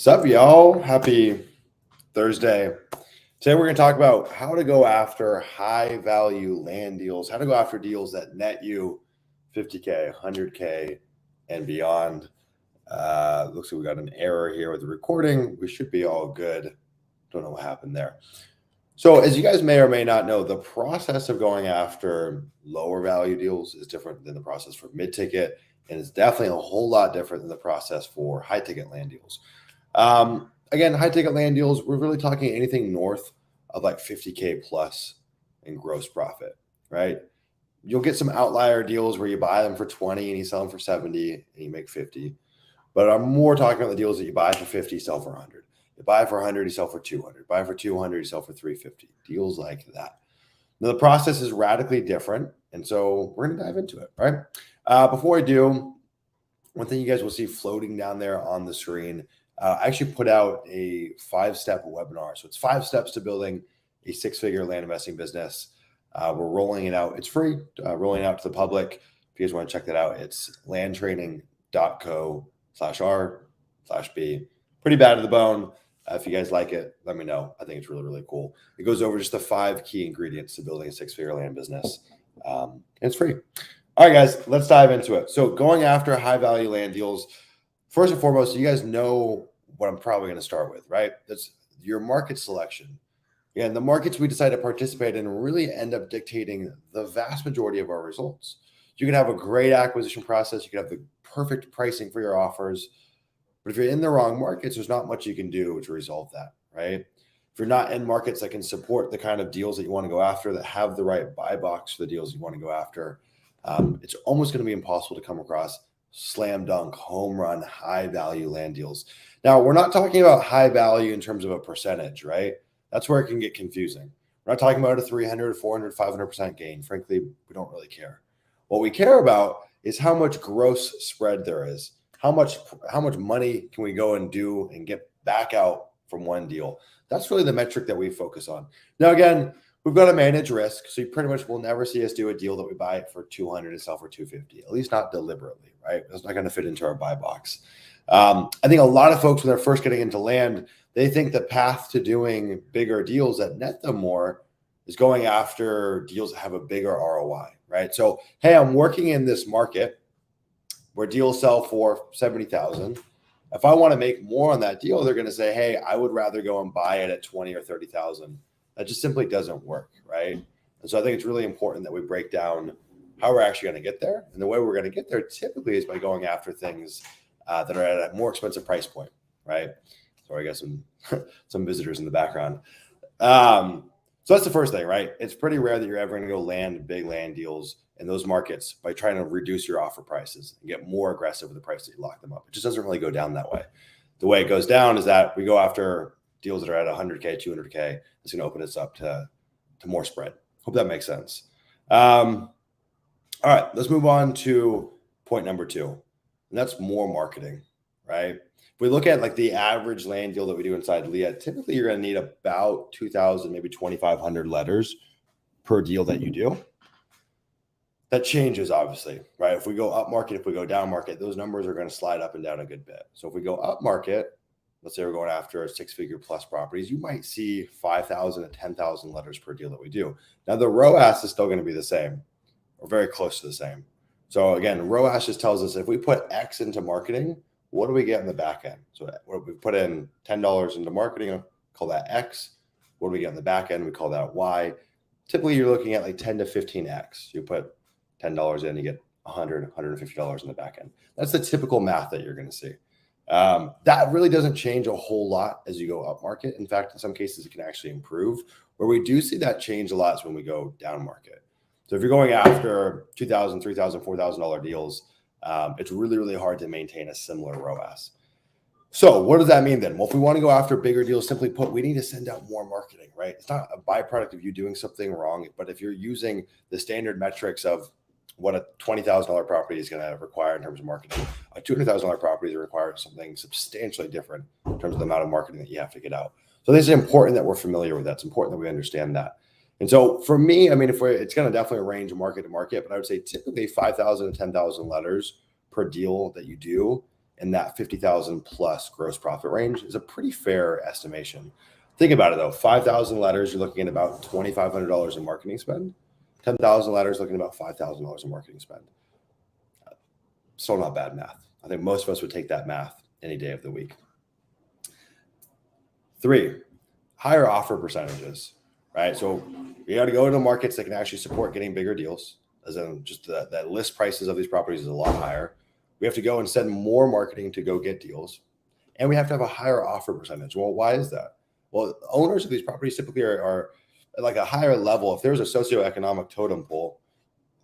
Sup, y'all? Happy Thursday. Today, we're going to talk about how to go after high value land deals, how to go after deals that net you 50K, 100K, and beyond. Looks like we got an error here with the recording. We should be all good. Don't know what happened there. So, as you guys may or may not know, the process of going after lower value deals is different than the process for mid ticket, and it's definitely a whole lot different than the process for high ticket land deals. Again, high ticket land deals, we're really talking anything north of like 50K plus in gross profit, right? You'll get some outlier deals where you buy them for 20 and you sell them for 70 and you make 50. But I'm more talking about the deals that you buy for 50, sell for 100. You buy for 100, you sell for 200. Buy for 200, you sell for 350. Deals like that. Now, the process is radically different. And so we're going to dive into it, right? Before I do, one thing you guys will see floating down there on the screen, I actually put out a 5-step webinar. So it's 5 steps to building a 6-figure land investing business. We're rolling it out. It's free, rolling it out to the public. If you guys want to check that out, it's landtraining.co/r/B. Pretty bad to the bone. If you guys like it, let me know. I think it's really, really cool. It goes over just the 5 key ingredients to building a 6-figure land business. And it's free. All right, guys, let's dive into it. So going after high value land deals, first and foremost, you guys know what I'm probably going to start with, right? That's your market selection. And the markets we decide to participate in really end up dictating the vast majority of our results. You can have a great acquisition process. You can have the perfect pricing for your offers. But if you're in the wrong markets, there's not much you can do to resolve that, right? If you're not in markets that can support the kind of deals that you want to go after, that have the right buy box for the deals you want to go after, it's almost going to be impossible to come across slam dunk, home run, high value land deals. Now, we're not talking about high value in terms of a percentage, right? That's where it can get confusing. We're not talking about a 300, 400, 500% gain. Frankly, we don't really care. What we care about is how much gross spread there is. How much money can we go and do and get back out from one deal? That's really the metric that we focus on. Now, again, we've got to manage risk. So you pretty much will never see us do a deal that we buy for 200 and sell for 250, at least not deliberately, right? That's not going to fit into our buy box. I think a lot of folks, when they're first getting into land, they think the path to doing bigger deals that net them more is going after deals that have a bigger ROI, right? So, hey, I'm working in this market where deals sell for 70,000. If I want to make more on that deal, they're going to say, hey, I would rather go and buy it at 20 or 30,000. That just simply doesn't work, right? And so I think it's really important that we break down how we're actually going to get there. And the way we're going to get there typically is by going after things that are at a more expensive price point, right? Sorry, I got some visitors in the background. So that's the first thing, right? It's pretty rare that you're ever going to go land big land deals in those markets by trying to reduce your offer prices and get more aggressive with the price that you lock them up. It just doesn't really go down that way. The way it goes down is that we go after deals that are at 100K, 200K. It's going to open us up to more spread. Hope that makes sense. All right, let's move on to point number 2. And that's more marketing, right? If we look at like the average land deal that we do inside Leah, typically you're going to need about 2,000, maybe 2,500 letters per deal that you do. That changes, obviously, right? If we go up market, if we go down market, those numbers are going to slide up and down a good bit. So if we go up market, let's say we're going after 6-figure plus properties, you might see 5,000 to 10,000 letters per deal that we do. Now, the ROAS is still going to be the same or very close to the same. So again, ROAS just tells us if we put X into marketing, what do we get in the back end? So we put in $10 into marketing, call that X. What do we get in the back end? We call that Y. Typically, you're looking at like 10 to 15X. You put $10 in, you get $100, $150 in the back end. That's the typical math that you're going to see. That really doesn't change a whole lot as you go up market. In fact, in some cases, it can actually improve. Where we do see that change a lot is when we go down market. So if you're going after $2,000, $3,000, $4,000 deals, it's really, really hard to maintain a similar ROAS. So what does that mean then? Well, if we want to go after bigger deals, simply put, we need to send out more marketing, right? It's not a byproduct of you doing something wrong, but if you're using the standard metrics of what a $20,000 property is going to require in terms of marketing, a $200,000 property requires something substantially different in terms of the amount of marketing that you have to get out. So this is important that we're familiar with that. It's important that we understand that. And so for me, I mean, it's going to definitely range market to market, but I would say typically 5,000 to 10,000 letters per deal that you do. in that 50,000 plus gross profit range is a pretty fair estimation. Think about it though, 5,000 letters, you're looking at about $2,500 in marketing spend. 10,000 letters, looking at about $5,000 in marketing spend. Still not bad math. I think most of us would take that math any day of the week. 3, higher offer percentages, right? So you got to go into markets that can actually support getting bigger deals, as in just that list prices of these properties is a lot higher. We have to go and send more marketing to go get deals. And we have to have a higher offer percentage. Well, why is that? Well, owners of these properties typically are at like a higher level. If there's a socioeconomic totem pole,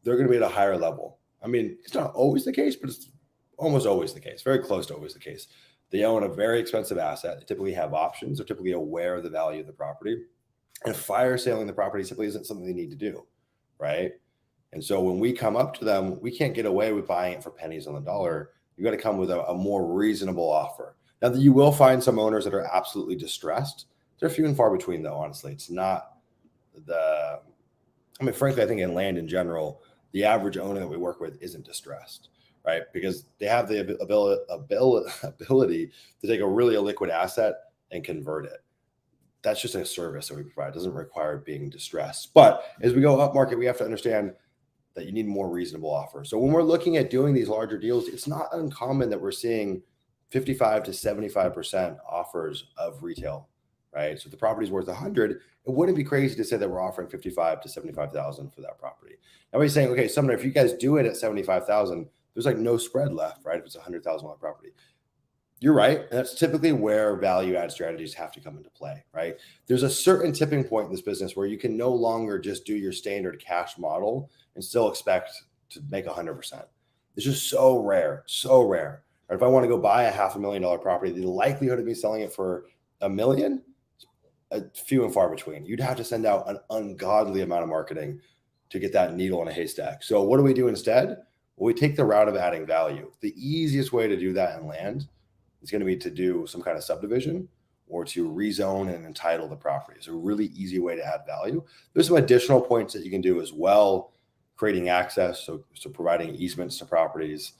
they're going to be at a higher level. I mean, it's not always the case, but it's almost always the case, very close to always the case. They own a very expensive asset. They typically have options. They're typically aware of the value of the property. And fire selling the property simply isn't something they need to do, right? And so when we come up to them, we can't get away with buying it for pennies on the dollar. You got to come with a more reasonable offer. Now, that you will find some owners that are absolutely distressed. They're few and far between, though, honestly. It's not frankly, I think in land in general, the average owner that we work with isn't distressed, right? Because they have the ability to take a really illiquid asset and convert it. That's just a service that we provide. It doesn't require being distressed. But as we go up market, we have to understand that you need more reasonable offers. So when we're looking at doing these larger deals, it's not uncommon that we're seeing 55 to 75% offers of retail, right? So if the property's worth 100, it wouldn't be crazy to say that we're offering 55 to 75,000 for that property. Now we're saying, okay, Sumner, if you guys do it at 75,000, there's like no spread left, right? If it's a $100,000 property. You're right. And that's typically where value add strategies have to come into play, right? There's a certain tipping point in this business where you can no longer just do your standard cash model and still expect to make 100%. It's just so rare, so rare. Or if I want to go buy a $500,000 property, the likelihood of me selling it for $1 million, few and far between. You'd have to send out an ungodly amount of marketing to get that needle in a haystack. So what do we do instead? Well, we take the route of adding value. The easiest way to do that in land is going to be to do some kind of subdivision or to rezone and entitle the property. It's a really easy way to add value. There's some additional points that you can do as well, creating access, so providing easements to properties.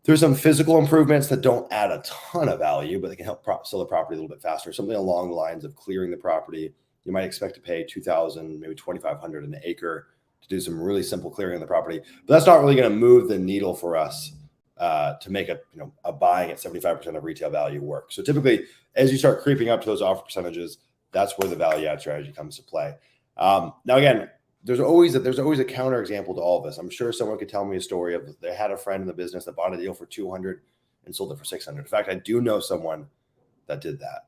There's some physical improvements that don't add a ton of value, but they can help sell the property a little bit faster. Something along the lines of clearing the property. You might expect to pay $2,000, maybe $2,500 an acre to do some really simple clearing of the property. But that's not really going to move the needle for us to make a buying at 75% of retail value work. So typically, as you start creeping up to those offer percentages, that's where the value add strategy comes to play. Now, again, there's always a counterexample to all of this. I'm sure someone could tell me a story of they had a friend in the business that bought a deal for 200 and sold it for 600. In fact, I do know someone that did that.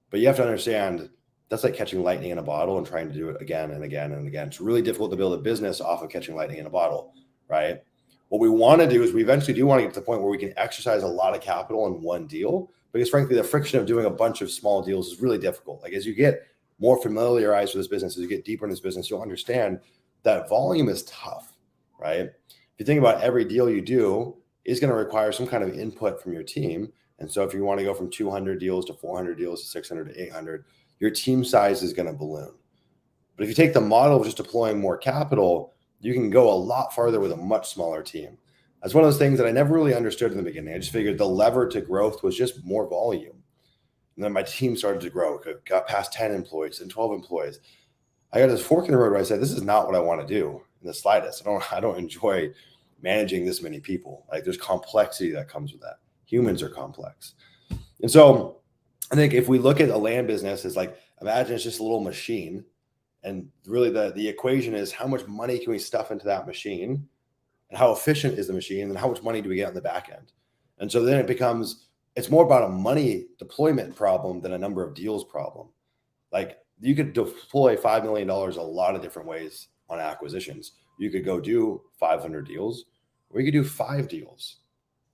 But you have to understand that's like catching lightning in a bottle and trying to do it again and again and again. It's really difficult to build a business off of catching lightning in a bottle, right? What we want to do is we eventually do want to get to the point where we can exercise a lot of capital in one deal, because frankly, the friction of doing a bunch of small deals is really difficult. Like as you get more familiarized with this business, as you get deeper in this business, you'll understand that volume is tough, right? If you think about every deal you do is going to require some kind of input from your team. And so if you want to go from 200 deals to 400 deals to 600 to 800, your team size is going to balloon. But if you take the model of just deploying more capital, you can go a lot farther with a much smaller team. That's one of those things that I never really understood in the beginning. I just figured the lever to growth was just more volume. And then my team started to grow. It got past 10 employees and 12 employees. I got this fork in the road where I said, this is not what I want to do in the slightest. I don't enjoy managing this many people. Like there's complexity that comes with that. Humans are complex. And so I think if we look at a land business, it's like, imagine it's just a little machine. And really the equation is how much money can we stuff into that machine and how efficient is the machine and how much money do we get on the back end? And so then it's more about a money deployment problem than a number of deals problem. Like you could deploy $5 million a lot of different ways on acquisitions. You could go do 500 deals, or you could do 5 deals.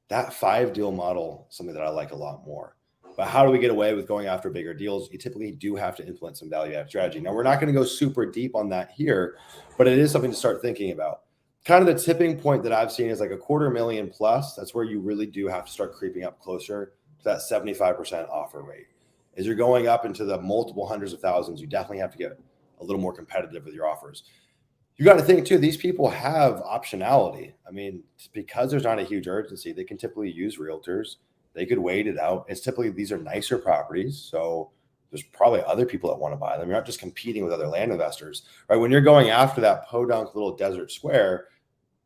That 5 deal model is something that I like a lot more. But how do we get away with going after bigger deals? You typically do have to implement some value add strategy. Now, we're not going to go super deep on that here, but it is something to start thinking about. Kind of the tipping point that I've seen is like $250,000 plus. That's where you really do have to start creeping up closer to that 75% offer rate. As you're going up into the multiple hundreds of thousands, you definitely have to get a little more competitive with your offers. You got to think too, these people have optionality. I mean, because there's not a huge urgency, they can typically use realtors. They could wait it out. It's typically, these are nicer properties. So there's probably other people that want to buy them. You're not just competing with other land investors, right? When you're going after that podunk little desert square,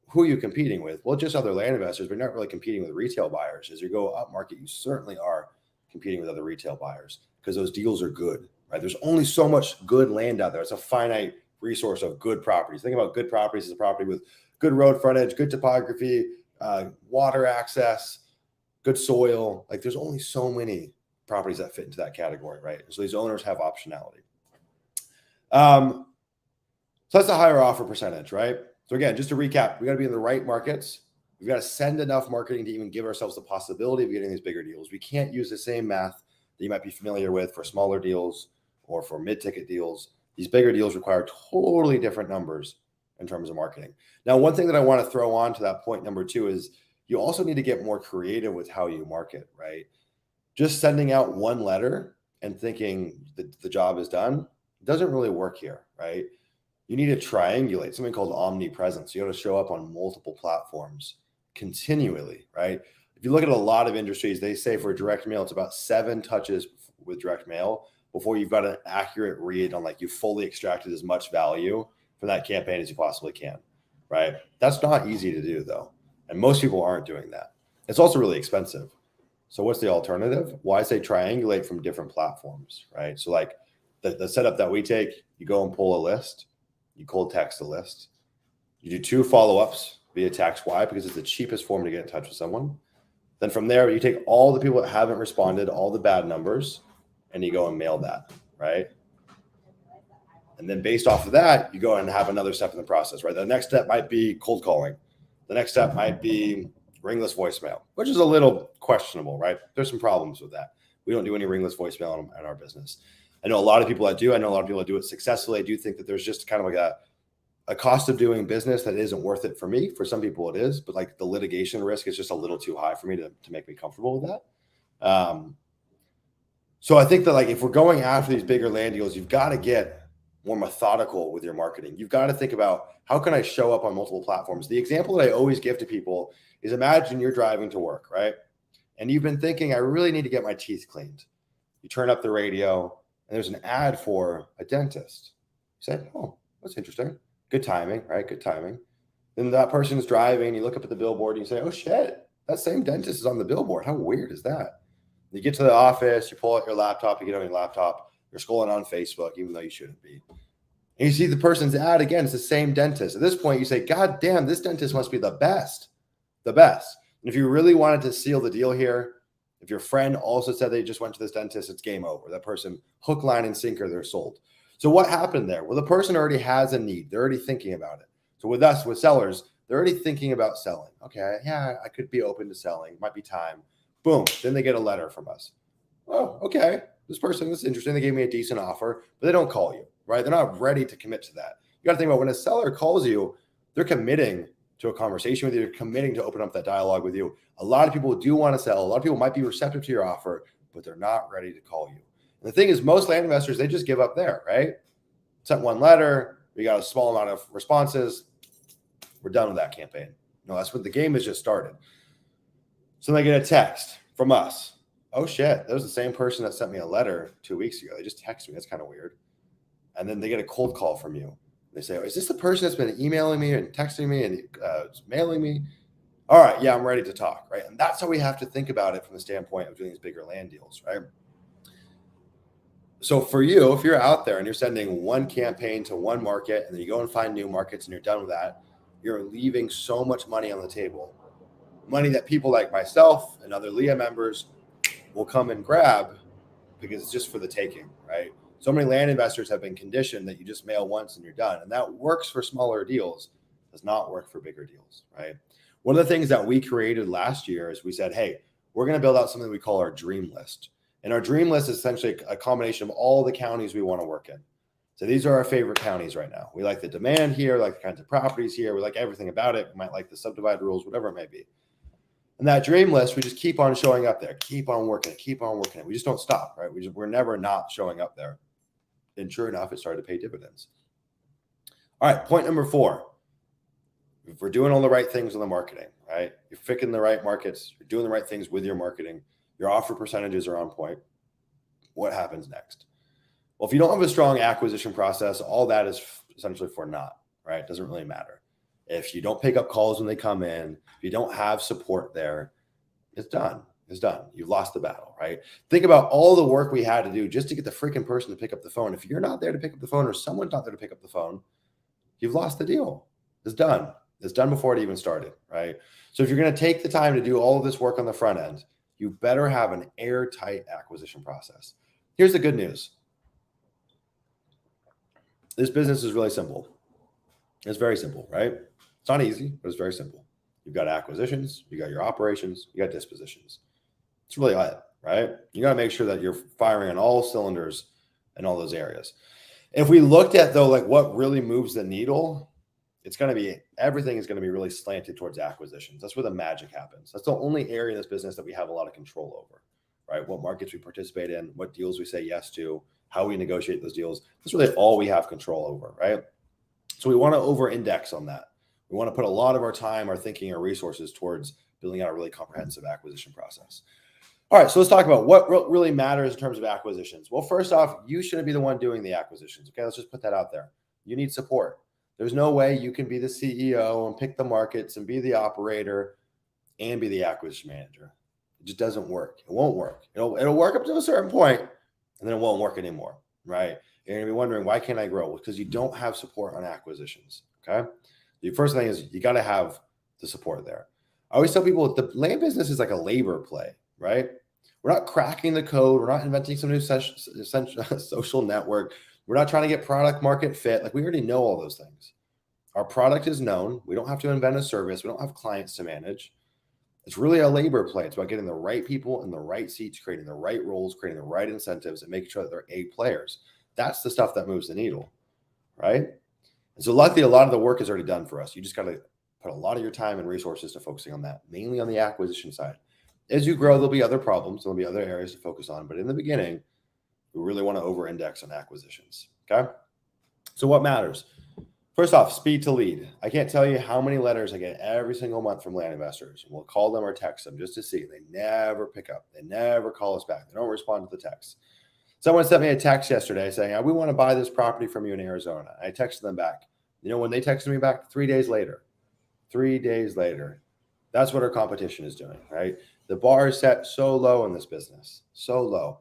who are you competing with? Well, just other land investors, but you're not really competing with retail buyers. As you go up market, you certainly are competing with other retail buyers because those deals are good, right? There's only so much good land out there. It's a finite resource of good properties. Think about good properties as a property with good road frontage, good topography, water access, good soil. Like there's only so many properties that fit into that category, right? So these owners have optionality. So that's a higher offer percentage, right? So again, just to recap, we got to be in the right markets. We've got to send enough marketing to even give ourselves the possibility of getting these bigger deals. We can't use the same math that you might be familiar with for smaller deals or for mid-ticket deals. These bigger deals require totally different numbers in terms of marketing. Now, one thing that I want to throw on to that point number 2 is you also need to get more creative with how you market, right? Just sending out one letter and thinking that the job is done doesn't really work here, right? You need to triangulate, something called omnipresence. You got to show up on multiple platforms continually, right? If you look at a lot of industries, they say for direct mail, it's about 7 touches with direct mail before you've got an accurate read on like you fully extracted as much value from that campaign as you possibly can, right? That's not easy to do though. And most people aren't doing that. It's also really expensive. So what's the alternative? Well, I say triangulate from different platforms, right? So like the setup that we take, you go and pull a list, you cold text a list, you do 2 follow-ups via text. Why? Because it's the cheapest form to get in touch with someone. Then from there, you take all the people that haven't responded, all the bad numbers, and you go and mail that, right? And then based off of that, you go and have another step in the process, right? The next step might be cold calling. The next step might be ringless voicemail, which is a little questionable, right? There's some problems with that. We don't do any ringless voicemail in our business. I know a lot of people that do. I know a lot of people that do it successfully. I do think that there's just kind of like a cost of doing business that isn't worth it for me. For some people it is, but like the litigation risk is just a little too high for me to make me comfortable with that. So I think that like if we're going after these bigger land deals, you've got to get more methodical with your marketing. You've got to think about how can I show up on multiple platforms? The example that I always give to people is imagine you're driving to work, right? And you've been thinking, I really need to get my teeth cleaned. You turn up the radio and there's an ad for a dentist. You say, oh, that's interesting. Good timing, right? Good timing. Then that person's driving, you look up at the billboard and you say, oh shit, that same dentist is on the billboard. How weird is that? You get to the office, you pull out your laptop, you get on your laptop, you're scrolling on Facebook, even though you shouldn't be. And you see the person's ad again, it's the same dentist. At this point, you say, God damn, this dentist must be the best. The best. And if you really wanted to seal the deal here, if your friend also said they just went to this dentist, it's game over. That person, hook, line, and sinker, they're sold. So what happened there? Well, the person already has a need. They're already thinking about it. So with us, with sellers, they're already thinking about selling. Okay, yeah, I could be open to selling. Might be time. Boom. Then they get a letter from us. Oh, okay. This person is interesting. They gave me a decent offer, but they don't call you, right? They're not ready to commit to that. You got to think about when a seller calls you, they're committing to a conversation with you. They're committing to open up that dialogue with you. A lot of people do want to sell. A lot of people might be receptive to your offer, but they're not ready to call you. And the thing is, most land investors, they just give up there, right? Sent one letter. We got a small amount of responses. We're done with that campaign. No, that's what the game has just started. So they get a text from us. Oh shit, that was the same person that sent me a letter 2 weeks ago. They just texted me. That's kind of weird. And then they get a cold call from you. They say, oh, is this the person that's been emailing me and texting me and mailing me? All right, yeah, I'm ready to talk, right? And that's how we have to think about it from the standpoint of doing these bigger land deals, right? So for you, if you're out there and you're sending one campaign to one market and then you go and find new markets and you're done with that, you're leaving so much money on the table. Money that people like myself and other LEA members will come and grab because it's just for the taking, right? So many land investors have been conditioned that you just mail once and you're done. And that works for smaller deals, does not work for bigger deals, right? One of the things that we created last year is we said, hey, we're going to build out something we call our dream list. And our dream list is essentially a combination of all the counties we want to work in. So these are our favorite counties right now. We like the demand here, like the kinds of properties here. We like everything about it. We might like the subdivide rules, whatever it may be. And that dream list, we just keep on showing up there, keep on working it. We just don't stop, right? We're never not showing up there. And sure enough, it started to pay dividends. All right, point number 4. If we're doing all the right things on the marketing, right? You're picking the right markets, you're doing the right things with your marketing, your offer percentages are on point. What happens next? Well, if you don't have a strong acquisition process, all that is essentially for naught, right? It doesn't really matter. If you don't pick up calls when they come in, if you don't have support there, it's done. It's done. You've lost the battle, right? Think about all the work we had to do just to get the freaking person to pick up the phone. If you're not there to pick up the phone or someone's not there to pick up the phone, you've lost the deal. It's done. It's done before it even started, right? So if you're going to take the time to do all of this work on the front end, you better have an airtight acquisition process. Here's the good news. This business is really simple. It's very simple, right? It's not easy, but it's very simple. You've got acquisitions, you got your operations, you got dispositions. It's really it, right? You got to make sure that you're firing on all cylinders in all those areas. If we looked at, though, like what really moves the needle, it's going to be, everything is going to be really slanted towards acquisitions. That's where the magic happens. That's the only area in this business that we have a lot of control over, right? What markets we participate in, what deals we say yes to, how we negotiate those deals. That's really all we have control over, right? So we want to over-index on that. We want to put a lot of our time, our thinking, our resources towards building out a really comprehensive acquisition process. All right, so let's talk about what really matters in terms of acquisitions. Well, first off, you shouldn't be the one doing the acquisitions. Okay, let's just put that out there. You need support. There's no way you can be the CEO and pick the markets and be the operator and be the acquisition manager. It just doesn't work. It won't work. It'll work up to a certain point, and then it won't work anymore, right? You're going to be wondering, why can't I grow? Well, because you don't have support on acquisitions, okay? The first thing is you got to have the support there. I always tell people the land business is like a labor play, right? We're not cracking the code. We're not inventing some new social network. We're not trying to get product market fit. Like, we already know all those things. Our product is known. We don't have to invent a service. We don't have clients to manage. It's really a labor play. It's about getting the right people in the right seats, creating the right roles, creating the right incentives, and making sure that they're A players. That's the stuff that moves the needle, right? And so luckily, a lot of the work is already done for us. You just got to put a lot of your time and resources to focusing on that, mainly on the acquisition side. As you grow, there'll be other problems. There'll be other areas to focus on. But in the beginning, we really want to over-index on acquisitions, okay? So what matters? First off, speed to lead. I can't tell you how many letters I get every single month from land investors. We'll call them or text them just to see. They never pick up. They never call us back. They don't respond to the text. Someone sent me a text yesterday saying, we want to buy this property from you in Arizona. I texted them back. You know when they texted me back? 3 days later. 3 days later. That's what our competition is doing, right? The bar is set so low in this business, so low.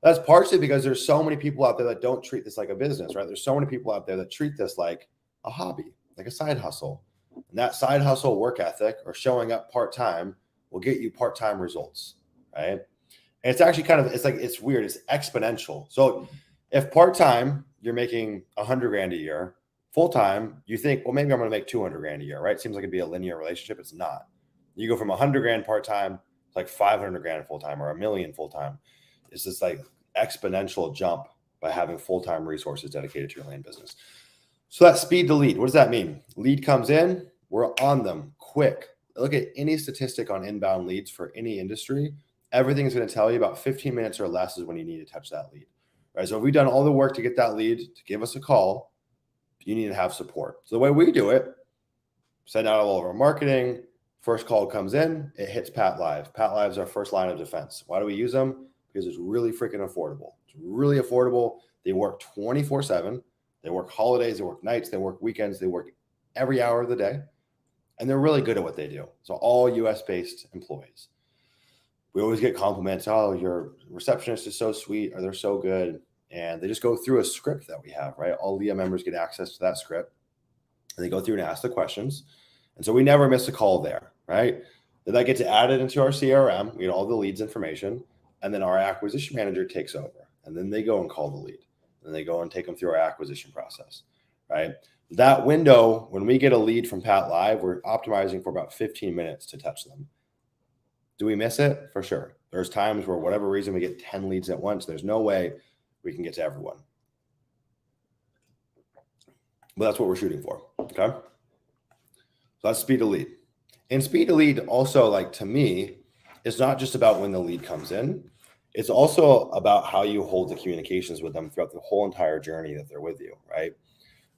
That's partially because there's so many people out there that don't treat this like a business, right? There's so many people out there that treat this like a hobby, like a side hustle. And that side hustle work ethic or showing up part-time will get you part-time results, right? And it's actually it's weird. It's exponential. So if part-time, you're making $100,000 a year, full-time, you think, well, maybe I'm going to make $200,000 a year, right? It seems like it'd be a linear relationship. It's not. You go from $100,000 part-time to like $500,000 full-time or $1 million full-time. It's this like exponential jump by having full-time resources dedicated to your land business. So that speed to lead, what does that mean? Lead comes in, we're on them quick. Look at any statistic on inbound leads for any industry. Everything's going to tell you about 15 minutes or less is when you need to touch that lead, right? So if we've done all the work to get that lead to give us a call, you need to have support. So the way we do it, send out all of our marketing. First call comes in, it hits Pat Live. Pat Live is our first line of defense. Why do we use them? Because it's really freaking affordable. It's really affordable. They work 24/7. They work holidays, they work nights, they work weekends, they work every hour of the day. And they're really good at what they do. So all US-based employees. We always get compliments. Oh, your receptionist is so sweet, or they're so good. And they just go through a script that we have, right? All LEA members get access to that script. And they go through and ask the questions. And so we never miss a call there, right? Then that gets added into our CRM. We get all the leads information. And then our acquisition manager takes over. And then they go and call the lead. And they go and take them through our acquisition process, right? That window, when we get a lead from Pat Live, we're optimizing for about 15 minutes to touch them. Do we miss it? For sure. There's times where, whatever reason, we get 10 leads at once. There's no way we can get to everyone. But that's what we're shooting for, okay? So that's speed to lead. And speed to lead also, like, to me, it's not just about when the lead comes in. It's also about how you hold the communications with them throughout the whole entire journey that they're with you, right?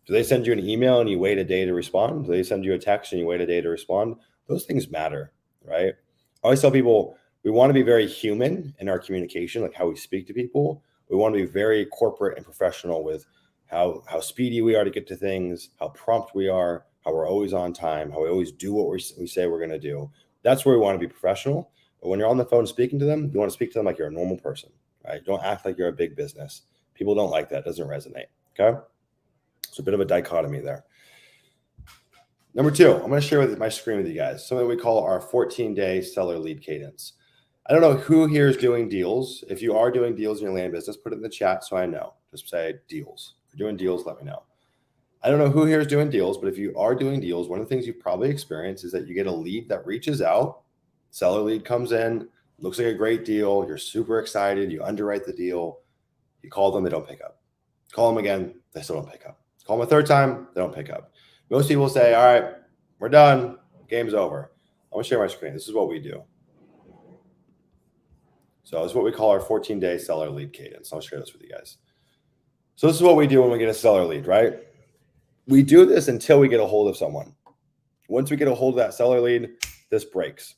Do they send you an email and you wait a day to respond? Do they send you a text and you wait a day to respond? Those things matter, right? I always tell people we want to be very human in our communication, like how we speak to people. We want to be very corporate and professional with how speedy we are to get to things, how prompt we are, how we're always on time, how we always do what we say we're going to do. That's where we want to be professional. But when you're on the phone speaking to them, you want to speak to them like you're a normal person, right? Don't act like you're a big business. People don't like that. It doesn't resonate. Okay. So a bit of a dichotomy there. Number 2, I'm going to share with my screen with you guys something we call our 14-day seller lead cadence. I don't know who here is doing deals. If you are doing deals in your land business, put it in the chat so I know. Just say deals. If you're doing deals, let me know. I don't know who here is doing deals, but if you are doing deals, one of the things you've probably experienced is that you get a lead that reaches out. Seller lead comes in, looks like a great deal. You're super excited. You underwrite the deal. You call them, they don't pick up. Call them again, they still don't pick up. Call them a third time, they don't pick up. Most people say, all right, we're done. Game's over. I'm going to share my screen. This is what we do. So this is what we call our 14-day seller lead cadence. I'll share this with you guys. So this is what we do when we get a seller lead, right? We do this until we get a hold of someone. Once we get a hold of that seller lead, this breaks.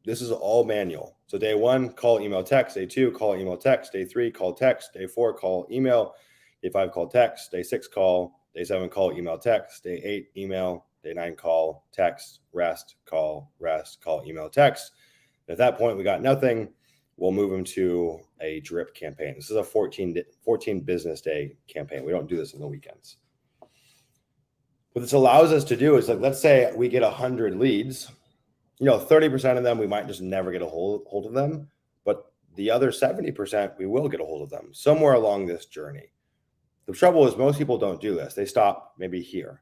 This is all manual. So day 1, call, email, text. Day 2, call, email, text. Day 3, call, text. Day 4, call, email. Day 5, call, text. Day 6, call. Day 7, call, email, text. Day 8, email. Day 9, call, text, rest, call, email, text. At that point, we got nothing. We'll move them to a drip campaign. This is a 14 business day campaign. We don't do this on the weekends. What this allows us to do is, like, let's say we get 100 leads. 30% of them, we might just never get a hold of them. But the other 70%, we will get a hold of them somewhere along this journey. The trouble is most people don't do this. They stop maybe here.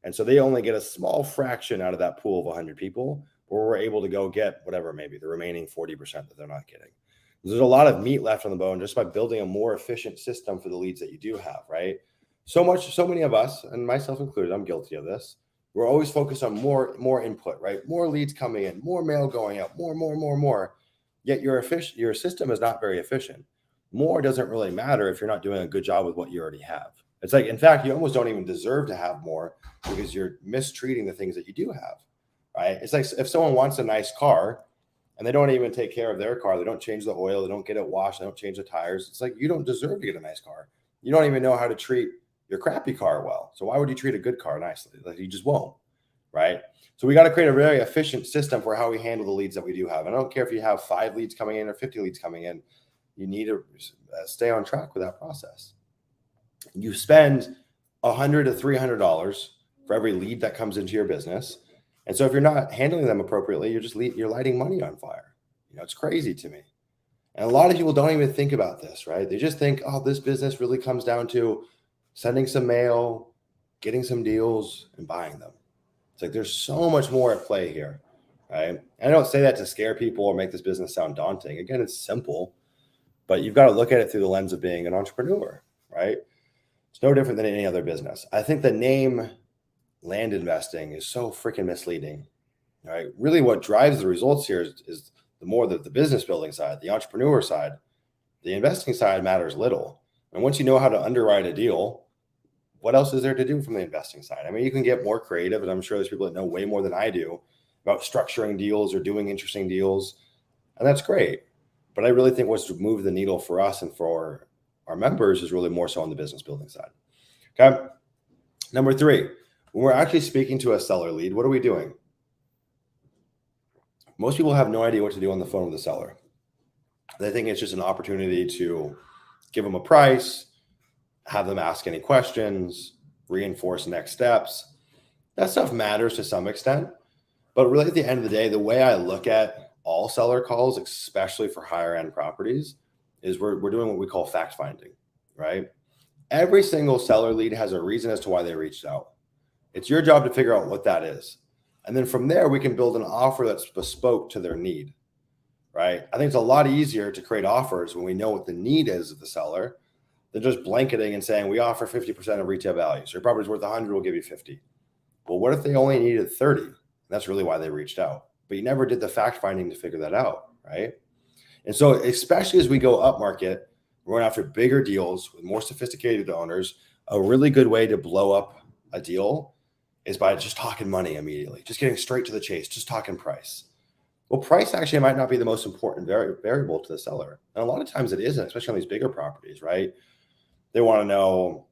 And so they only get a small fraction out of that pool of 100 people, where we're able to go get whatever, maybe the remaining 40% that they're not getting. There's a lot of meat left on the bone just by building a more efficient system for the leads that you do have, right? So many of us, and myself included, I'm guilty of this. We're always focused on more input, right? More leads coming in, more mail going out, more. Yet your system is not very efficient. More doesn't really matter if you're not doing a good job with what you already have. It's like, in fact, you almost don't even deserve to have more because you're mistreating the things that you do have, right? It's like if someone wants a nice car and they don't even take care of their car, they don't change the oil, they don't get it washed, they don't change the tires. It's like, you don't deserve to get a nice car. You don't even know how to treat your crappy car well. So why would you treat a good car nicely? Like, you just won't, right? So we got to create a very efficient system for how we handle the leads that we do have. And I don't care if you have 5 leads coming in or 50 leads coming in. You need to stay on track with that process. You spend $100 to $300 for every lead that comes into your business. And so if you're not handling them appropriately, you're lighting money on fire. It's crazy to me. And a lot of people don't even think about this, right? They just think, oh, this business really comes down to sending some mail, getting some deals, and buying them. It's like there's so much more at play here, right? And I don't say that to scare people or make this business sound daunting. Again, it's simple, but you've got to look at it through the lens of being an entrepreneur, right? It's no different than any other business. I think the name land investing is so freaking misleading, right? Really what drives the results here is the more the business building side, the entrepreneur side. The investing side matters little. And once you know how to underwrite a deal, what else is there to do from the investing side? I mean, you can get more creative, and I'm sure there's people that know way more than I do about structuring deals or doing interesting deals. And that's great. But I really think what's moved the needle for us and for our members is really more so on the business building side. Okay. Number 3, when we're actually speaking to a seller lead, what are we doing? Most people have no idea what to do on the phone with the seller. They think it's just an opportunity to give them a price, have them ask any questions, reinforce next steps. That stuff matters to some extent. But really, at the end of the day, the way I look at all seller calls, especially for higher end properties, is we're doing what we call fact finding, right? Every single seller lead has a reason as to why they reached out. It's your job to figure out what that is. And then from there, we can build an offer that's bespoke to their need, right? I think it's a lot easier to create offers when we know what the need is of the seller than just blanketing and saying, we offer 50% of retail value. So your property's worth 100, we'll give you 50. Well, what if they only needed 30? And that's really why they reached out. But you never did the fact finding to figure that out, right? And so especially as we go up market, we're going after bigger deals with more sophisticated owners. A really good way to blow up a deal is by just talking money immediately, just getting straight to the chase, just talking price. Well, price actually might not be the most important variable to the seller. And a lot of times it isn't, especially on these bigger properties, right? They want to know,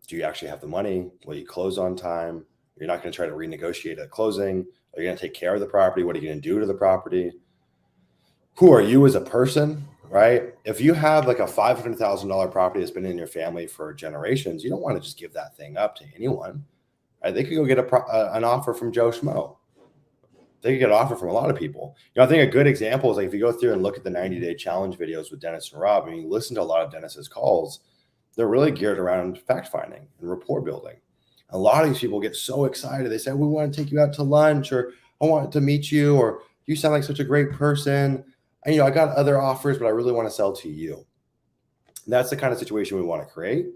do you actually have the money? Will you close on time? You're not going to try to renegotiate at closing. Are you going to take care of the property? What are you going to do to the property? Who are you as a person, right? If you have like a $500,000 property that's been in your family for generations, you don't want to just give that thing up to anyone, right? They could go get an offer from Joe Schmo. They could get an offer from a lot of people. I think a good example is like if you go through and look at the 90-day challenge videos with Dennis and Rob, and you listen to a lot of Dennis's calls, they're really geared around fact finding and rapport building. A lot of these people get so excited. They say, we want to take you out to lunch, or I want to meet you, or you sound like such a great person. And, I got other offers, but I really want to sell to you. And that's the kind of situation we want to create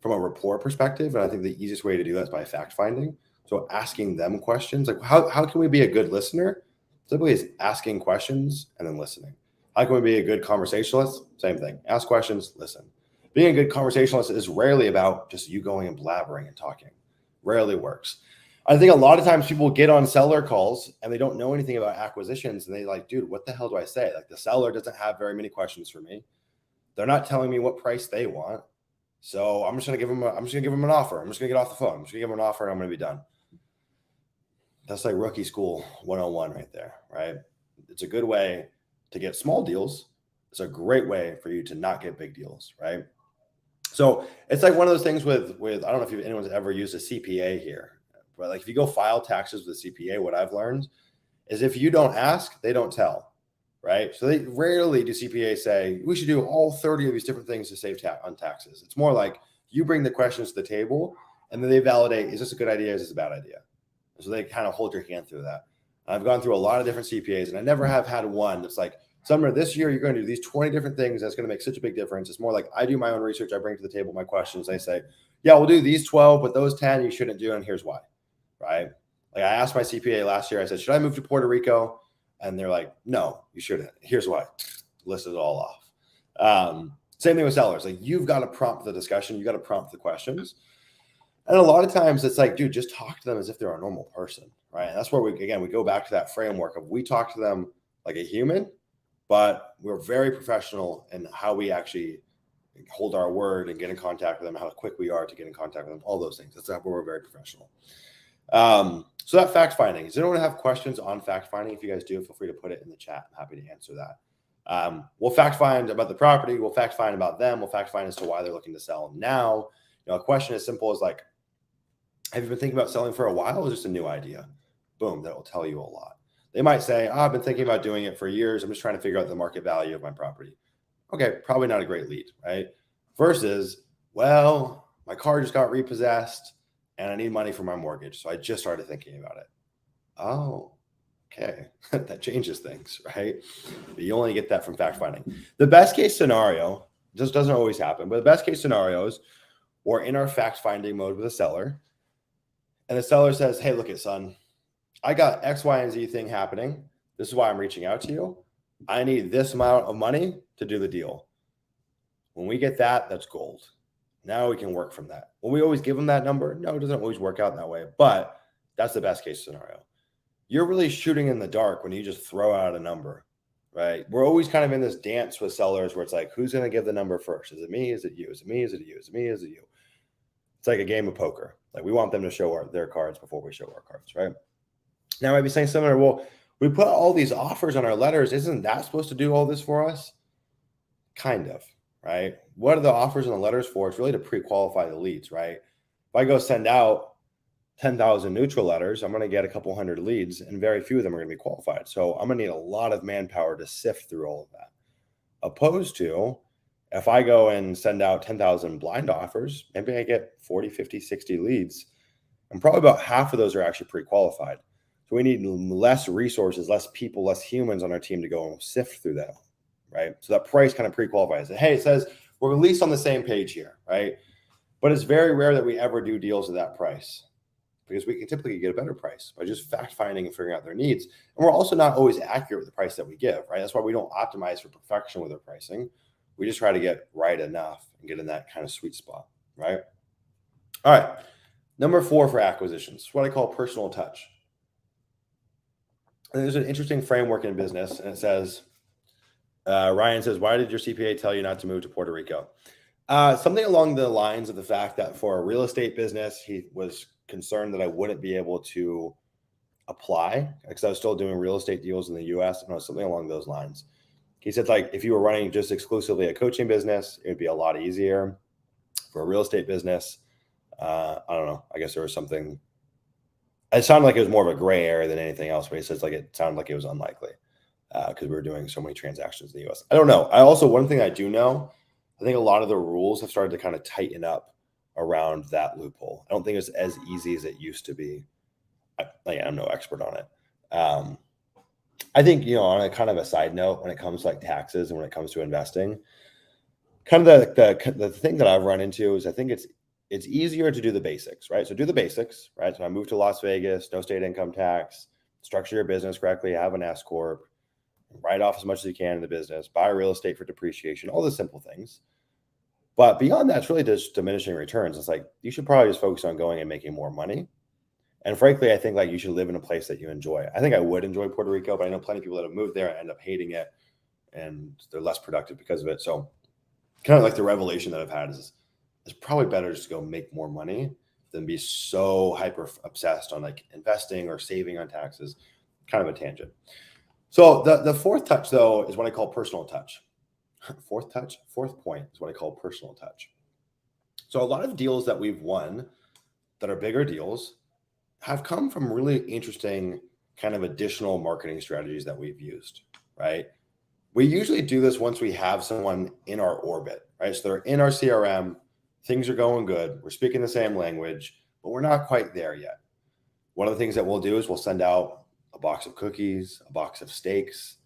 from a rapport perspective. And I think the easiest way to do that is by fact finding. So asking them questions, like how can we be a good listener? Simply is asking questions and then listening. How can we be a good conversationalist? Same thing. Ask questions, listen. Being a good conversationalist is rarely about just you going and blabbering and talking. Rarely works. I think a lot of times people get on seller calls and they don't know anything about acquisitions, and they like, dude, what the hell do I say? Like, the seller doesn't have very many questions for me. They're not telling me what price they want. So I'm just gonna give them an offer. I'm just gonna get off the phone. I'm just gonna give them an offer and I'm gonna be done. That's like rookie school 101 right there, right? It's a good way to get small deals. It's a great way for you to not get big deals, right? So it's like one of those things with I don't know if anyone's ever used a CPA here, but like if you go file taxes with a CPA, what I've learned is if you don't ask, they don't tell, right? So they rarely do CPAs say, we should do all 30 of these different things to save on taxes. It's more like you bring the questions to the table and then they validate, is this a good idea? Is this a bad idea? So they kind of hold your hand through that. I've gone through a lot of different CPAs and I never have had one that's like, Summer, this year you're going to do these 20 different things. That's going to make such a big difference. It's more like I do my own research. I bring to the table my questions. I say, yeah, we'll do these 12, but those 10 you shouldn't do. And here's why, right? Like I asked my CPA last year, I said, should I move to Puerto Rico? And they're like, no, you shouldn't. Here's why. Listed it all off. Same thing with sellers. Like you've got to prompt the discussion. You got to prompt the questions. And a lot of times it's like, dude, just talk to them as if they're a normal person, right? And that's where we go back to that framework of we talk to them like a human, but we're very professional in how we actually hold our word and get in contact with them, how quick we are to get in contact with them, all those things. That's where we're very professional. So that fact finding, does anyone have questions on fact finding? If you guys do, feel free to put it in the chat. I'm happy to answer that. We'll fact find about the property. We'll fact find about them. We'll fact find as to why they're looking to sell now. A question as simple as like, have you been thinking about selling for a while or just a new idea? Boom, that will tell you a lot. They might say, I've been thinking about doing it for years. I'm just trying to figure out the market value of my property. Okay, probably not a great lead, right? Versus, well, my car just got repossessed and I need money for my mortgage. So I just started thinking about it. Oh, okay. That changes things, right? But you only get that from fact finding. The best case scenario, this doesn't always happen, but the best case scenarios, we're in our fact finding mode with a seller. And the seller says, hey, look it, son, I got X, Y, and Z thing happening. This is why I'm reaching out to you. I need this amount of money to do the deal. When we get that, that's gold. Now we can work from that. Will we always give them that number? No, it doesn't always work out that way, but that's the best case scenario. You're really shooting in the dark when you just throw out a number, right? We're always kind of in this dance with sellers where it's like, who's going to give the number first? Is it me? Is it you? Is it me? Is it you? Is it me? Is it you? It's like a game of poker. Like we want them to show their cards before we show our cards, right? Now I might be saying similar, well, we put all these offers on our letters. Isn't that supposed to do all this for us? Kind of, right? What are the offers and the letters for? It's really to pre-qualify the leads, right? If I go send out 10,000 neutral letters, I'm going to get a couple hundred leads and very few of them are going to be qualified. So I'm going to need a lot of manpower to sift through all of that. Opposed to if I go and send out 10,000 blind offers, maybe I get 40, 50, 60 leads. And probably about half of those are actually pre-qualified. So we need less resources, less people, less humans on our team to go and sift through that, right? So that price kind of pre-qualifies it. Hey, it says we're at least on the same page here, right? But it's very rare that we ever do deals at that price because we can typically get a better price by just fact finding and figuring out their needs. And we're also not always accurate with the price that we give, right? That's why we don't optimize for perfection with our pricing. We just try to get right enough and get in that kind of sweet spot, right? All right. Number 4 for acquisitions, what I call personal touch. And there's an interesting framework in business, and it says, Ryan says, why did your CPA tell you not to move to Puerto Rico? Something along the lines of the fact that for a real estate business, he was concerned that I wouldn't be able to apply because I was still doing real estate deals in the US, and it was something along those lines. He said, like, if you were running just exclusively a coaching business, it would be a lot easier. For a real estate business, I don't know. I guess there was something. It sounded like it was more of a gray area than anything else, but he says like it sounded like it was unlikely because we were doing so many transactions in the US. I don't know. One thing I do know, I think a lot of the rules have started to kind of tighten up around that loophole. I don't think it's as easy as it used to be. I'm no expert on it. I think, on a kind of a side note, when it comes to like taxes and when it comes to investing, kind of the thing that I've run into is I think it's easier to do the basics, right? So do the basics, right? So I moved to Las Vegas, no state income tax, structure your business correctly, have an S corp, write off as much as you can in the business, buy real estate for depreciation, all the simple things. But beyond that, it's really just diminishing returns. It's like, you should probably just focus on going and making more money. And frankly, I think like you should live in a place that you enjoy. I think I would enjoy Puerto Rico, but I know plenty of people that have moved there and end up hating it and they're less productive because of it. So kind of like the revelation that I've had is it's probably better just to go make more money than be so hyper obsessed on like investing or saving on taxes. Kind of a tangent. So the fourth touch, though, is what I call personal touch. Fourth point is what I call personal touch. So a lot of deals that we've won that are bigger deals have come from really interesting kind of additional marketing strategies that we've used, right? We usually do this once we have someone in our orbit, right? So they're in our CRM, things are going good, we're speaking the same language, but we're not quite there yet. One of the things that we'll do is we'll send out a box of cookies, a box of steaks.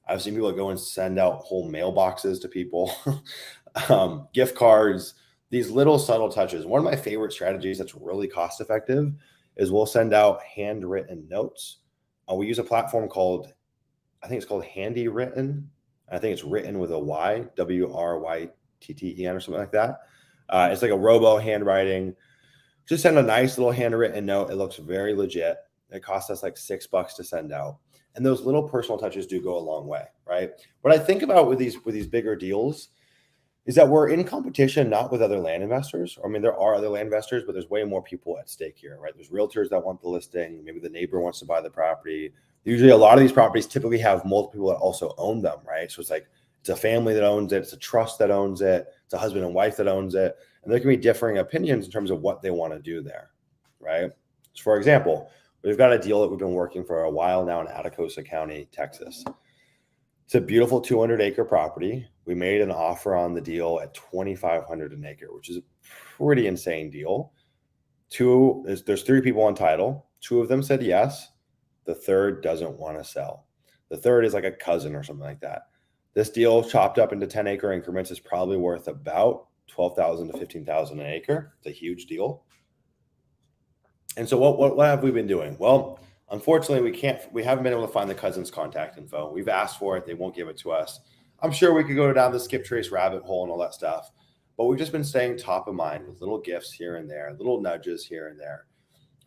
I've seen people that go and send out whole mailboxes to people, gift cards, these little subtle touches. One of my favorite strategies that's really cost effective is we'll send out handwritten notes. We use a platform called, I think it's called Handy Written. I think it's written with a Y, WRYTTEN or something like that. It's like a robo handwriting. Just send a nice little handwritten note. It looks very legit. It costs us like $6 to send out. And those little personal touches do go a long way, right? What I think about with these bigger deals is that we're in competition, not with other land investors. I mean, there are other land investors, but there's way more people at stake here, right? There's realtors that want the listing. Maybe the neighbor wants to buy the property. Usually a lot of these properties typically have multiple people that also own them, right? So it's like, it's a family that owns it. It's a trust that owns it. It's a husband and wife that owns it. And there can be differing opinions in terms of what they want to do there, right? So for example, we've got a deal that we've been working for a while now in Atascosa County, Texas. It's a beautiful 200-acre property. We made an offer on the deal at $2,500 an acre, which is a pretty insane deal. There's 3 people on title. 2 of them said yes. The third doesn't want to sell. The third is like a cousin or something like that. This deal chopped up into 10-acre increments is probably worth about $12,000 to $15,000 an acre. It's a huge deal. And so what have we been doing? Well, unfortunately, we haven't been able to find the cousin's contact info. We've asked for it. They won't give it to us. I'm sure we could go down the skip trace rabbit hole and all that stuff, but we've just been staying top of mind with little gifts here and there, little nudges here and there.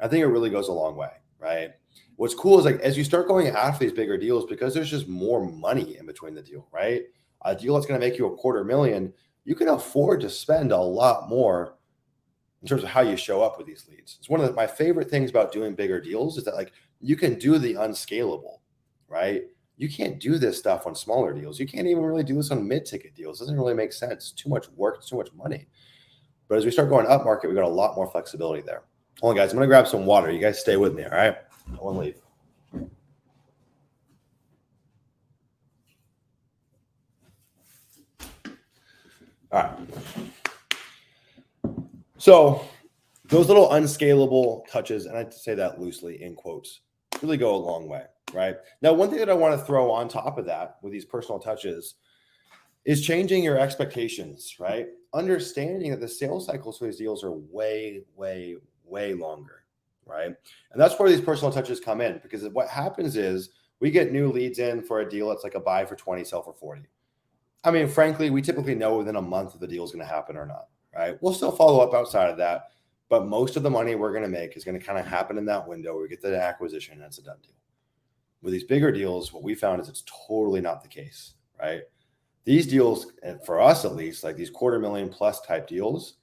I think it really goes a long way, right? What's cool is like, as you start going after these bigger deals, because there's just more money in between the deal, right? A deal that's going to make you $250,000, you can afford to spend a lot more in terms of how you show up with these leads. It's one of my favorite things about doing bigger deals is that like you can do the unscalable, right? You can't do this stuff on smaller deals. You can't even really do this on mid-ticket deals. It doesn't really make sense. It's too much work. It's too much money. But as we start going up market, we got a lot more flexibility there. Hold on, guys. I'm going to grab some water. You guys stay with me, all right? I won't leave. All right. So those little unscalable touches, and I say that loosely in quotes, really go a long way, right? Now, one thing that I want to throw on top of that with these personal touches is changing your expectations, right? Understanding that the sales cycles for these deals are way, way, way longer, right? And that's where these personal touches come in, because what happens is we get new leads in for a deal that's like a buy for 20, sell for 40. I mean, frankly, we typically know within a month if the deal is going to happen or not, right? We'll still follow up outside of that. But most of the money we're going to make is going to kind of happen in that window where we get the acquisition and it's a done deal. With these bigger deals, what we found is it's totally not the case, right? These deals, and for us at least, like these $250,000+ type deals,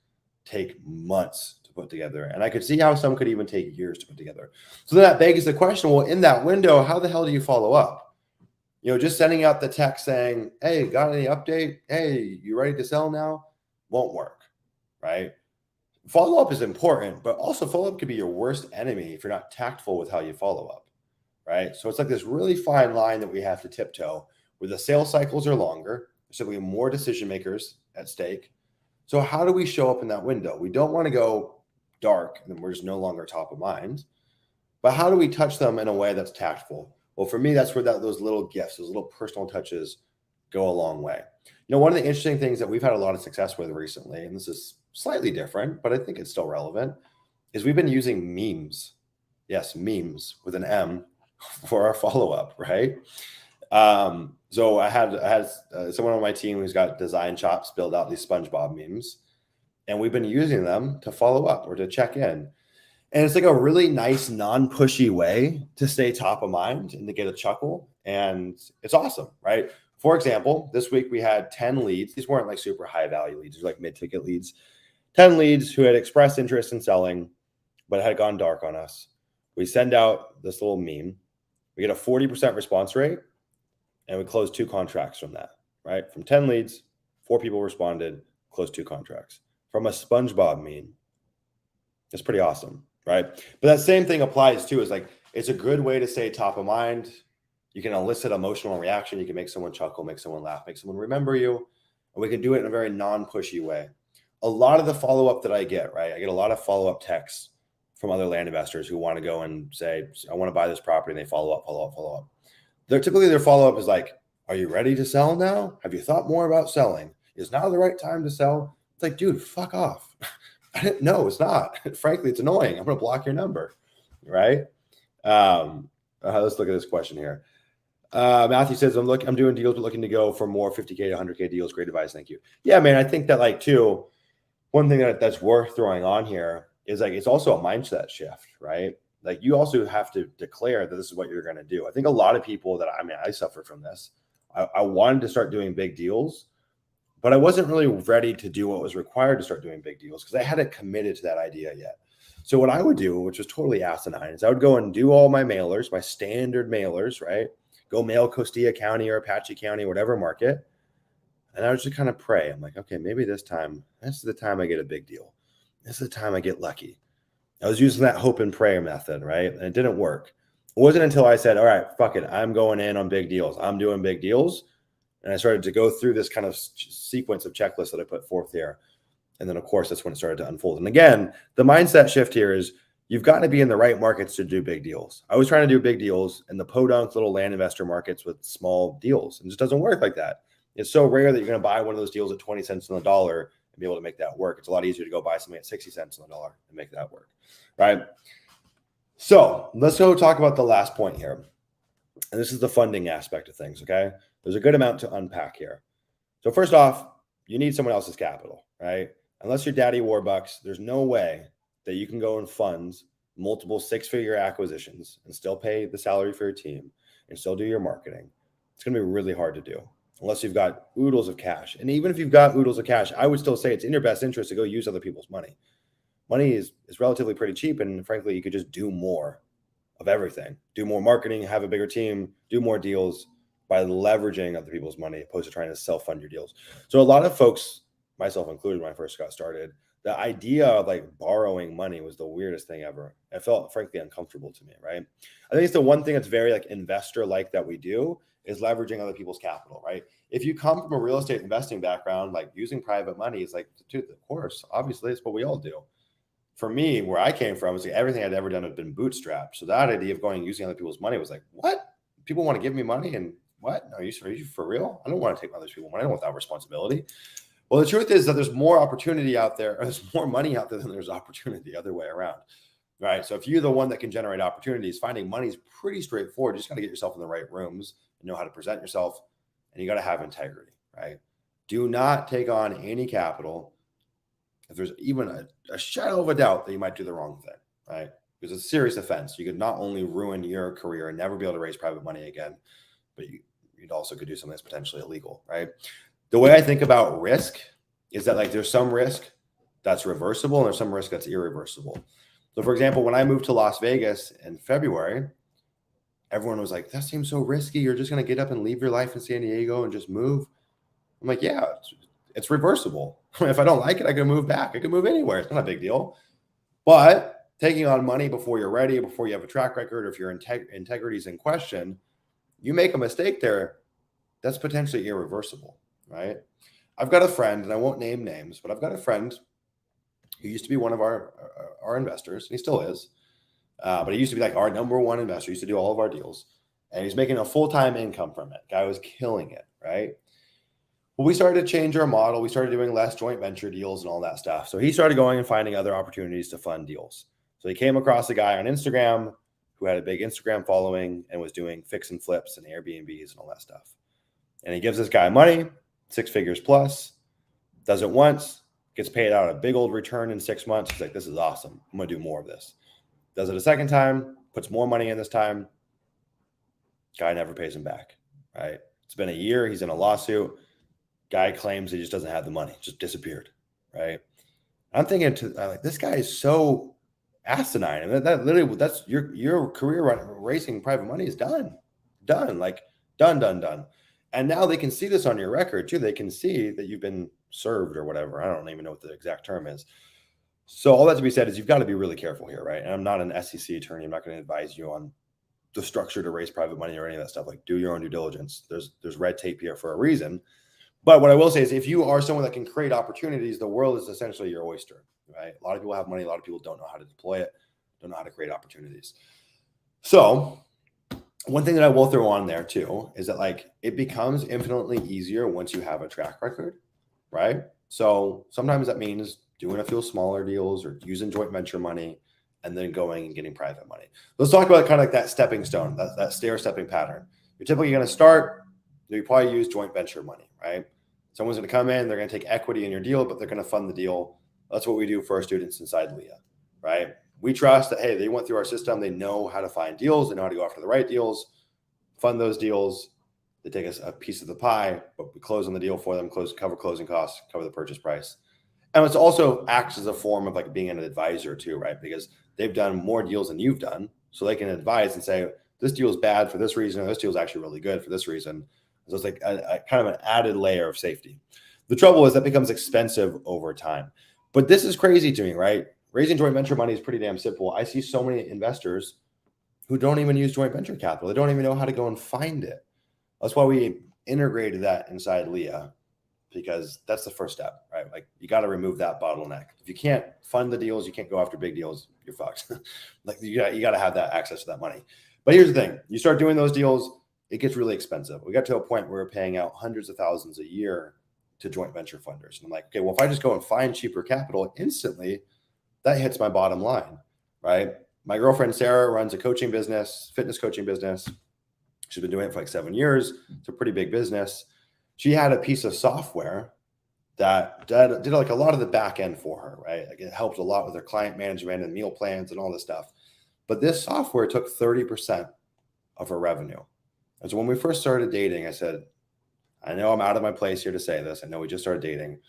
take months to put together. And I could see how some could even take years to put together. So then that begs the question, well, in that window, how the hell do you follow up? Just sending out the text saying, hey, got any update? Hey, you ready to sell now? Won't work, right? Follow-up is important, but also follow-up could be your worst enemy if you're not tactful with how you follow up, right? So it's like this really fine line that we have to tiptoe where the sales cycles are longer. There's simply more decision makers at stake. So how do we show up in that window? We don't want to go dark and then we're just no longer top of mind. But how do we touch them in a way that's tactful? Well, for me, that's where those little gifts, those little personal touches go a long way. One of the interesting things that we've had a lot of success with recently, and this is slightly different, but I think it's still relevant, is we've been using memes. Yes, memes with an M for our follow-up, right? So I had someone on my team who's got design chops build out these SpongeBob memes, and we've been using them to follow up or to check in. And it's like a really nice, non-pushy way to stay top of mind and to get a chuckle. And it's awesome, right? For example, this week we had 10 leads. These weren't like super high value leads. These were like mid-ticket leads. 10 leads who had expressed interest in selling, but had gone dark on us. We send out this little meme. We get a 40% response rate, and we close 2 contracts from that, right? From 10 leads, 4 people responded, closed 2 contracts. From a SpongeBob meme. It's pretty awesome, right? But that same thing applies too, is like, it's a good way to stay top of mind. You can elicit emotional reaction. You can make someone chuckle, make someone laugh, make someone remember you. And we can do it in a very non-pushy way. A lot of the follow-up that I get, right? I get a lot of follow-up texts from other land investors who want to go and say, I want to buy this property. And they follow up. Typically their follow-up is like, are you ready to sell now? Have you thought more about selling? Is now the right time to sell? It's like, dude, fuck off. No, it's not. Frankly, it's annoying. I'm going to block your number, right? Let's look at this question here. Matthew says, I'm doing deals, but looking to go for more 50K to 100K deals. Great advice. Thank you. Yeah, man, I think that like too, one thing that's worth throwing on here is like, it's also a mindset shift, right? Like you also have to declare that this is what you're going to do. I think a lot of people I suffered from this. I wanted to start doing big deals, but I wasn't really ready to do what was required to start doing big deals because I hadn't committed to that idea yet. So what I would do, which was totally asinine, is I would go and do all my mailers, my standard mailers, right? Go mail Costilla County or Apache County, whatever market. And I would just kind of pray. I'm like, okay, maybe this is the time I get a big deal. This is the time I get lucky. I was using that hope and prayer method, right? And it didn't work. It wasn't until I said, all right, fuck it. I'm going in on big deals. I'm doing big deals. And I started to go through this kind of sequence of checklists that I put forth there. And then, of course, that's when it started to unfold. And again, the mindset shift here is you've got to be in the right markets to do big deals. I was trying to do big deals in the podunk little land investor markets with small deals. And it just doesn't work like that. It's so rare that you're going to buy one of those deals at 20 cents on the dollar and be able to make that work. It's a lot easier to go buy something at 60 cents on the dollar and make that work, right? So let's go talk about the last point here. And this is the funding aspect of things, okay? There's a good amount to unpack here. So first off, you need someone else's capital, right? Unless you're Daddy Warbucks, there's no way that you can go and fund multiple 6-figure acquisitions and still pay the salary for your team and still do your marketing. It's going to be really hard to do unless you've got oodles of cash. And even if you've got oodles of cash, I would still say it's in your best interest to go use other people's money. Money is relatively pretty cheap. And frankly, you could just do more of everything, do more marketing, have a bigger team, do more deals by leveraging other people's money opposed to trying to self-fund your deals. So a lot of folks, myself included, when I first got started, the idea of like borrowing money was the weirdest thing ever. It felt frankly uncomfortable to me, right? I think it's the one thing that's very like investor-like that we do is leveraging other people's capital, right? If you come from a real estate investing background, like using private money is like, dude, of course, obviously it's what we all do. For me, where I came from, was like everything I'd ever done had been bootstrapped. So that idea of going and using other people's money was like, what? People want to give me money and what? No, are you for real? I don't want to take other people's money. I don't want that responsibility. Well, the truth is that there's more opportunity out there, or there's more money out there than there's opportunity, other way around, right? So if you're the one that can generate opportunities, finding money is pretty straightforward. You just got to get yourself in the right rooms and know how to present yourself, and you got to have integrity, right? Do not take on any capital if there's even a shadow of a doubt that you might do the wrong thing, right? Because it's a serious offense. You could not only ruin your career and never be able to raise private money again, but you'd also could do something that's potentially illegal, right? The way I think about risk is that like there's some risk that's reversible and there's some risk that's irreversible. So for example, when I moved to Las Vegas in February, everyone was like, that seems so risky. You're just going to get up and leave your life in San Diego and just move. I'm like, yeah, it's reversible. If I don't like it, I can move back. I can move anywhere. It's not a big deal. But taking on money before you're ready, before you have a track record, or if your integrity is in question, you make a mistake there, that's potentially irreversible, right? I've got a friend, and I won't name names, but I've got a friend who used to be one of our investors, and he still is. But he used to be like our number one investor. He used to do all of our deals, and he's making a full-time income from it. Guy was killing it, right? Well, we started to change our model. We started doing less joint venture deals and all that stuff. So he started going and finding other opportunities to fund deals. So he came across a guy on Instagram who had a big Instagram following and was doing fix and flips and Airbnbs and all that stuff. And he gives this guy money, 6 figures plus, does it once, gets paid out a big old return in 6 months. He's like, this is awesome. I'm going to do more of this. Does it a second time, puts more money in this time. Guy never pays him back, right? It's been a year. He's in a lawsuit. Guy claims he just doesn't have the money, just disappeared, right? I'm thinking like, this guy is so asinine. And that literally, that's your career raising private money is done, like done. And now they can see this on your record too. They can see that you've been served or whatever. I don't even know what the exact term is. So all that to be said is you've got to be really careful here, right? And I'm not an SEC attorney. I'm not going to advise you on the structure to raise private money or any of that stuff. Like, do your own due diligence. There's red tape here for a reason. But what I will say is if you are someone that can create opportunities, the world is essentially your oyster, right? A lot of people have money. A lot of people don't know how to deploy it, don't know how to create opportunities. So one thing that I will throw on there too is that like it becomes infinitely easier once you have a track record, right? So sometimes that means doing a few smaller deals or using joint venture money and then going and getting private money. Let's talk about kind of like that stepping stone, that stair-stepping pattern. You're typically going to start, you probably use joint venture money, right? Someone's going to come in, they're going to take equity in your deal, but they're going to fund the deal. That's what we do for our students inside Leah, right? We trust that, hey, they went through our system. They know how to find deals. They know how to go after the right deals, fund those deals. They take us a piece of the pie, but we close on the deal for them, cover closing costs, cover the purchase price. And it's also acts as a form of like being an advisor too, right? Because they've done more deals than you've done. So they can advise and say, this deal is bad for this reason, or this deal is actually really good for this reason. So it's like a kind of an added layer of safety. The trouble is that becomes expensive over time. But this is crazy to me, right? Raising joint venture money is pretty damn simple. I see so many investors who don't even use joint venture capital. They don't even know how to go and find it. That's why we integrated that inside Leah, because that's the first step, right? Like you got to remove that bottleneck. If you can't fund the deals, you can't go after big deals, you're fucked. Like you got to have that access to that money. But here's the thing. You start doing those deals, it gets really expensive. We got to a point where we're paying out hundreds of thousands a year to joint venture funders. And I'm like, okay, well, if I just go and find cheaper capital instantly, that hits my bottom line, right? My girlfriend, Sarah, runs a coaching business, fitness coaching business. She's been doing it for like 7 years. It's a pretty big business. She had a piece of software that did like a lot of the back end for her, right? Like it helped a lot with her client management and meal plans and all this stuff. But this software took 30% of her revenue. And so when we first started dating, I said, I know I'm out of my place here to say this. I know we just started dating,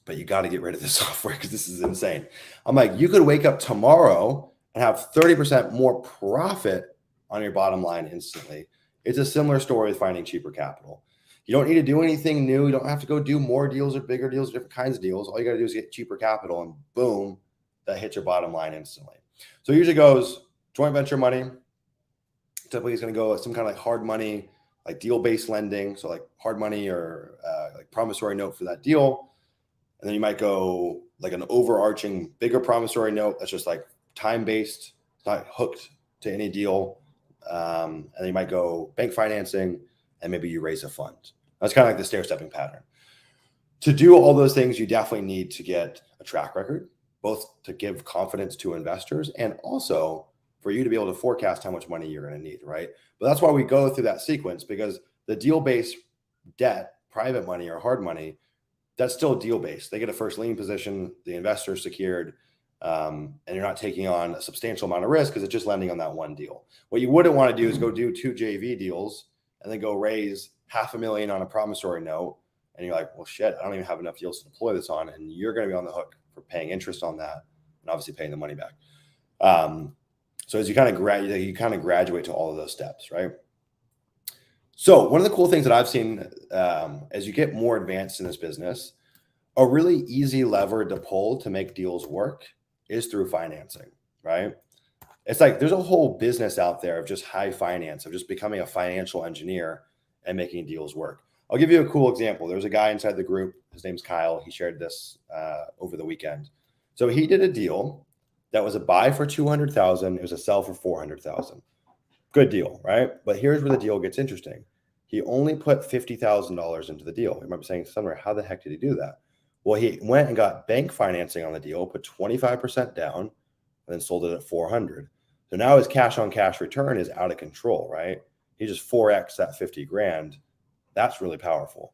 but you got to get rid of this software because this is insane. I'm like, you could wake up tomorrow and have 30% more profit on your bottom line instantly. It's a similar story with finding cheaper capital. You don't need to do anything new. You don't have to go do more deals or bigger deals, or different kinds of deals. All you got to do is get cheaper capital and boom, that hits your bottom line instantly. So it usually goes joint venture money. Typically it's going to go some kind of like hard money, like deal-based lending. So like hard money or like promissory note for that deal. And then you might go like an overarching bigger promissory note that's just like time-based, not hooked to any deal. And then you might go bank financing, and maybe you raise a fund. That's kind of like the stair-stepping pattern. To do all those things, you definitely need to get a track record, both to give confidence to investors and also for you to be able to forecast how much money you're going to need, right? But that's why we go through that sequence, because the deal-based debt, private money or hard money, that's still deal-based. They get a first lien position, the investor secured, and you're not taking on a substantial amount of risk because it's just lending on that one deal. What you wouldn't want to do is go do 2 JV deals and then go raise $500,000 on a promissory note. And you're like, well, shit, I don't even have enough deals to deploy this on. And you're going to be on the hook for paying interest on that and obviously paying the money back. So as you kind of graduate to all of those steps, right? So one of the cool things that I've seen as you get more advanced in this business, a really easy lever to pull to make deals work is through financing, right? It's like there's a whole business out there of just high finance, of just becoming a financial engineer and making deals work. I'll give you a cool example. There's a guy inside the group. His name's Kyle. He shared this over the weekend. So he did a deal that was a buy for $200,000. It was a sell for $400,000. Good deal, right? But here's where the deal gets interesting. He only put $50,000 into the deal. You remember saying somewhere, how the heck did he do that? Well, he went and got bank financing on the deal, put 25% down, and then sold it at $400,000. So now his cash on cash return is out of control, right? He just 4x that 50 grand. That's really powerful.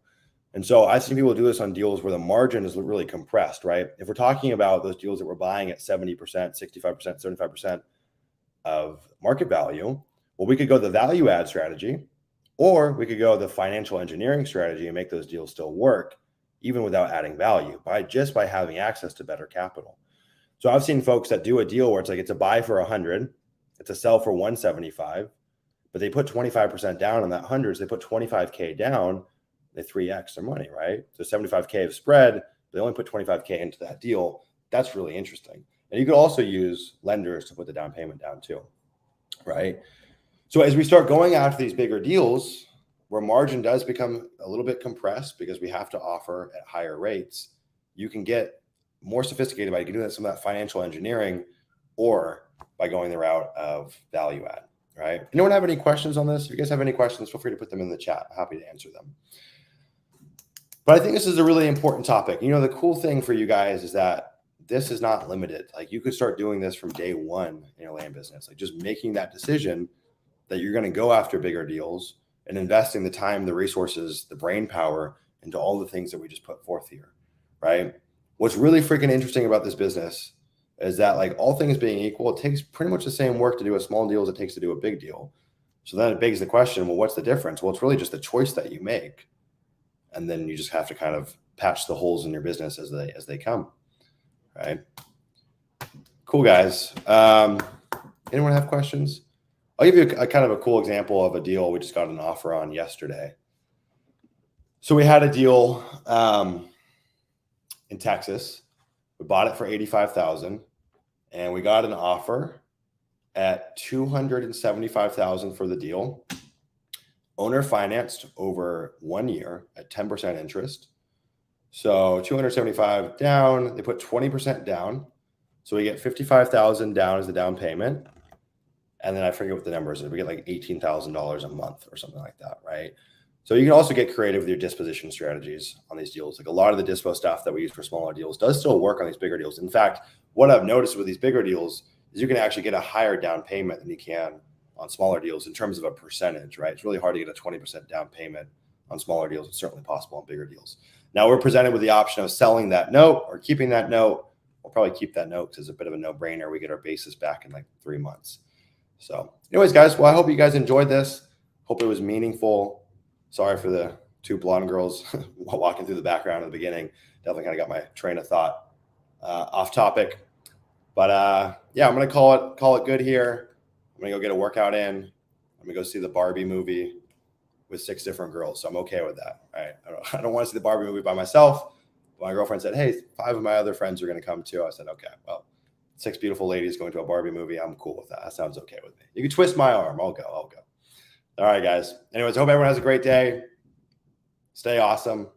And so I've seen people do this on deals where the margin is really compressed, right? If we're talking about those deals that we're buying at 70%, 65%, 75% of market value, well, we could go the value add strategy, or we could go the financial engineering strategy and make those deals still work, even without adding value, by having access to better capital. So I've seen folks that do a deal where it's like it's a buy for 100, it's a sell for 175, but they put 25% down on that 100. So they put 25K down, they 3x their money, right? So 75K of spread, they only put 25K into that deal. That's really interesting. And you could also use lenders to put the down payment down too, right? So as we start going after these bigger deals where margin does become a little bit compressed because we have to offer at higher rates, you can get more sophisticated by doing some of that financial engineering or by going the route of value add, right? Anyone have any questions on this? If you guys have any questions, feel free to put them in the chat. I'm happy to answer them. But I think this is a really important topic. You know, the cool thing for you guys is that this is not limited. Like you could start doing this from day one in your land business, like just making that decision that you're going to go after bigger deals and investing the time, the resources, the brain power into all the things that we just put forth here, right? What's really freaking interesting about this business is that, like, all things being equal, it takes pretty much the same work to do a small deal as it takes to do a big deal. So then it begs the question, well, what's the difference? Well, it's really just the choice that you make. And then you just have to kind of patch the holes in your business as they come, right? Cool, guys. Anyone have questions? I'll give you a kind of a cool example of a deal we just got an offer on yesterday. So we had a deal in Texas. We bought it for $85,000, and we got an offer at $275,000 for the deal. Owner financed over 1 year at 10% interest. So 275 down. They put 20% down, so we get 55,000 down as the down payment. And then I forget what the number is. We get like $18,000 a month or something like that, right? So you can also get creative with your disposition strategies on these deals. Like a lot of the dispo stuff that we use for smaller deals does still work on these bigger deals. In fact, what I've noticed with these bigger deals is you can actually get a higher down payment than you can on smaller deals in terms of a percentage, right? It's really hard to get a 20% down payment on smaller deals. It's certainly possible on bigger deals. Now we're presented with the option of selling that note or keeping that note. We'll probably keep that note because it's a bit of a no-brainer. We get our basis back in like 3 months. So anyways, guys, well, I hope you guys enjoyed this. Hope it was meaningful. Sorry for the 2 blonde girls walking through the background in the beginning. Definitely kind of got my train of thought off topic. But yeah, I'm going to call it good here. I'm going to go get a workout in. I'm going to go see the Barbie movie with 6 different girls. So I'm okay with that. Right? I don't want to see the Barbie movie by myself. But my girlfriend said, hey, 5 of my other friends are going to come too. I said, okay, well, 6 beautiful ladies going to a Barbie movie. I'm cool with that. That sounds okay with me. You can twist my arm. I'll go. All right, guys. Anyways, I hope everyone has a great day. Stay awesome.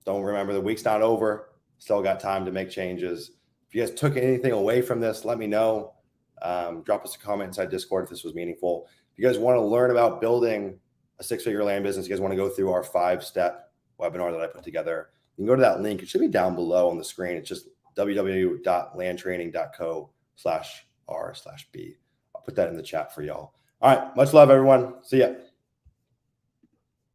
Don't remember the week's not over. Still got time to make changes. If you guys took anything away from this, let me know. Drop us a comment inside Discord if this was meaningful. If you guys want to learn about building a 6-figure land business, you guys want to go through our 5-step webinar that I put together, you can go to that link. It should be down below on the screen. It's just www.landtraining.co/r/b. I'll put that in the chat for y'all. All right. Much love, everyone. See ya.